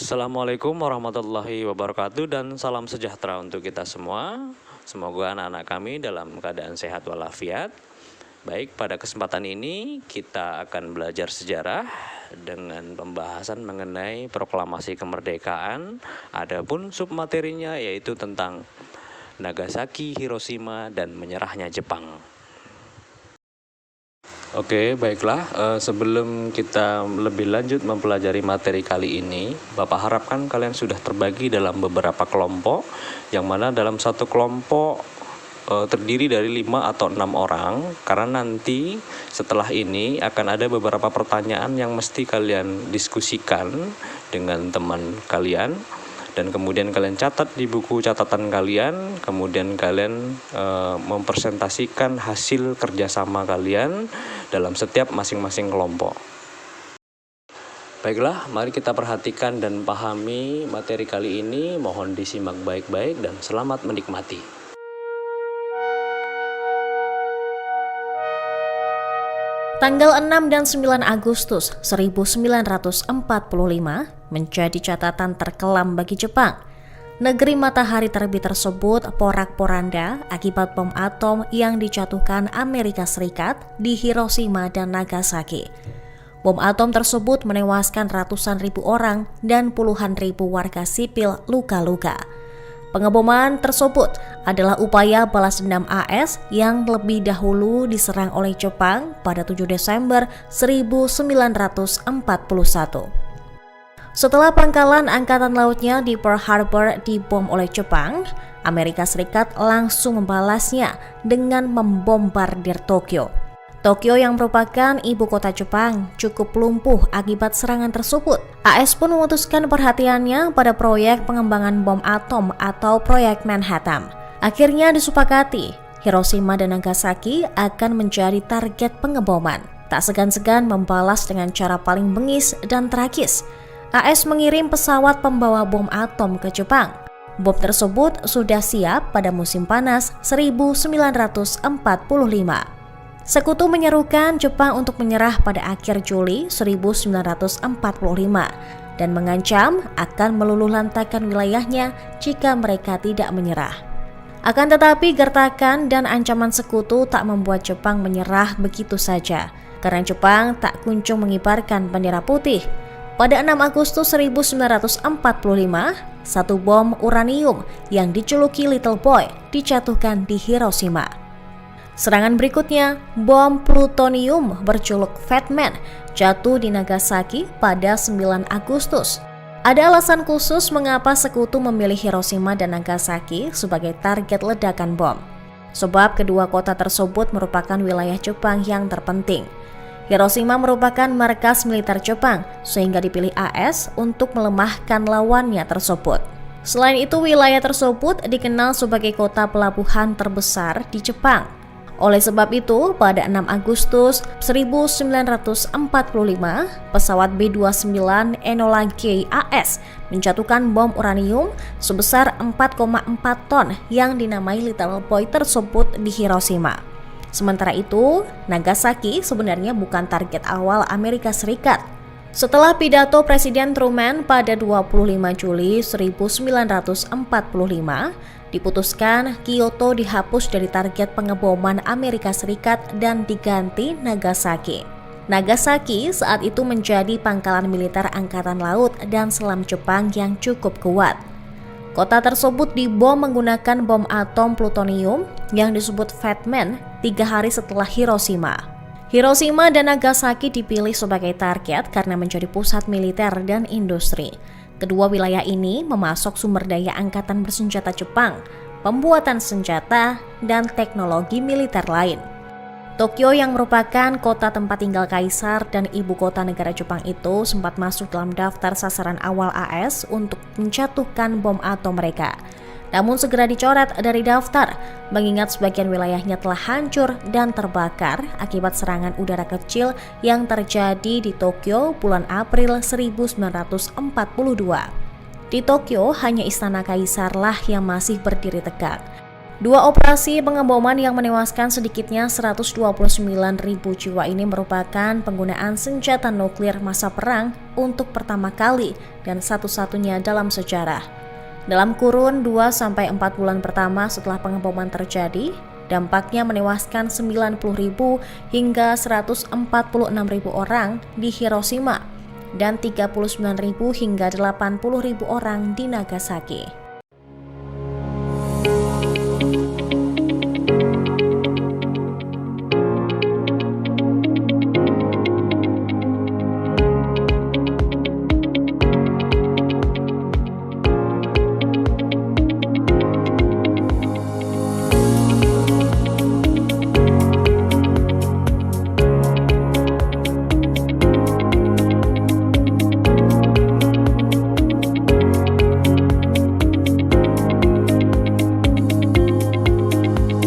Assalamualaikum warahmatullahi wabarakatuh dan salam sejahtera untuk kita semua. Semoga anak-anak kami dalam keadaan sehat walafiat. Baik, pada kesempatan ini kita akan belajar sejarah dengan pembahasan mengenai proklamasi kemerdekaan. Adapun submaterinya yaitu tentang Nagasaki, Hiroshima, dan menyerahnya Jepang. Oke, baiklah. Sebelum kita lebih lanjut mempelajari materi kali ini, Bapak harapkan kalian sudah terbagi dalam beberapa kelompok, yang mana dalam satu kelompok terdiri dari 5 atau 6 orang, karena nanti setelah ini akan ada beberapa pertanyaan yang mesti kalian diskusikan dengan teman kalian. Dan kemudian kalian catat di buku catatan kalian, kemudian kalian mempresentasikan hasil kerjasama kalian dalam setiap masing-masing kelompok. Baiklah, mari kita perhatikan dan pahami materi kali ini. Mohon disimak baik-baik dan selamat menikmati. Tanggal 6 dan 9 Agustus 1945 menjadi catatan terkelam bagi Jepang. Negeri matahari terbit tersebut porak-poranda akibat bom atom yang dijatuhkan Amerika Serikat di Hiroshima dan Nagasaki. Bom atom tersebut menewaskan ratusan ribu orang dan puluhan ribu warga sipil luka-luka. Pengeboman tersebut adalah upaya balas dendam AS yang lebih dahulu diserang oleh Jepang pada 7 Desember 1941. Setelah pangkalan angkatan lautnya di Pearl Harbor dibom oleh Jepang, Amerika Serikat langsung membalasnya dengan membombardir Tokyo. Tokyo yang merupakan ibu kota Jepang cukup lumpuh akibat serangan tersebut. AS pun memutuskan perhatiannya pada proyek pengembangan bom atom atau proyek Manhattan. Akhirnya disepakati, Hiroshima dan Nagasaki akan menjadi target pengeboman. Tak segan-segan membalas dengan cara paling bengis dan tragis. AS mengirim pesawat pembawa bom atom ke Jepang. Bom tersebut sudah siap pada musim panas 1945. Sekutu menyerukan Jepang untuk menyerah pada akhir Juli 1945 dan mengancam akan meluluhlantakkan wilayahnya jika mereka tidak menyerah. Akan tetapi gertakan dan ancaman sekutu tak membuat Jepang menyerah begitu saja, karena Jepang tak kunjung mengibarkan bendera putih. Pada 6 Agustus 1945, satu bom uranium yang dijuluki Little Boy dijatuhkan di Hiroshima. Serangan berikutnya, bom plutonium berjuluk Fat Man jatuh di Nagasaki pada 9 Agustus. Ada alasan khusus mengapa sekutu memilih Hiroshima dan Nagasaki sebagai target ledakan bom. Sebab kedua kota tersebut merupakan wilayah Jepang yang terpenting. Hiroshima merupakan markas militer Jepang, sehingga dipilih AS untuk melemahkan lawannya tersebut. Selain itu, wilayah tersebut dikenal sebagai kota pelabuhan terbesar di Jepang. Oleh sebab itu, pada 6 Agustus 1945, pesawat B-29 Enola Gay AS menjatuhkan bom uranium sebesar 4,4 ton yang dinamai Little Boy tersebut di Hiroshima. Sementara itu, Nagasaki sebenarnya bukan target awal Amerika Serikat. Setelah pidato Presiden Truman pada 25 Juli 1945, diputuskan Kyoto dihapus dari target pengeboman Amerika Serikat dan diganti Nagasaki. Nagasaki saat itu menjadi pangkalan militer angkatan laut dan selam Jepang yang cukup kuat. Kota tersebut dibom menggunakan bom atom plutonium yang disebut Fat Man 3 hari setelah Hiroshima. Hiroshima dan Nagasaki dipilih sebagai target karena menjadi pusat militer dan industri. Kedua wilayah ini memasok sumber daya angkatan bersenjata Jepang, pembuatan senjata, dan teknologi militer lain. Tokyo yang merupakan kota tempat tinggal kaisar dan ibu kota negara Jepang itu sempat masuk dalam daftar sasaran awal AS untuk menjatuhkan bom atom mereka. Namun segera dicoret dari daftar, mengingat sebagian wilayahnya telah hancur dan terbakar akibat serangan udara kecil yang terjadi di Tokyo bulan April 1942. Di Tokyo, hanya istana kaisarlah yang masih berdiri tegak. Dua operasi pengeboman yang menewaskan sedikitnya 129.000 jiwa ini merupakan penggunaan senjata nuklir masa perang untuk pertama kali dan satu-satunya dalam sejarah. Dalam kurun 2-4 bulan pertama setelah pengeboman terjadi, dampaknya menewaskan 90.000 hingga 146.000 orang di Hiroshima dan 39.000 hingga 80.000 orang di Nagasaki.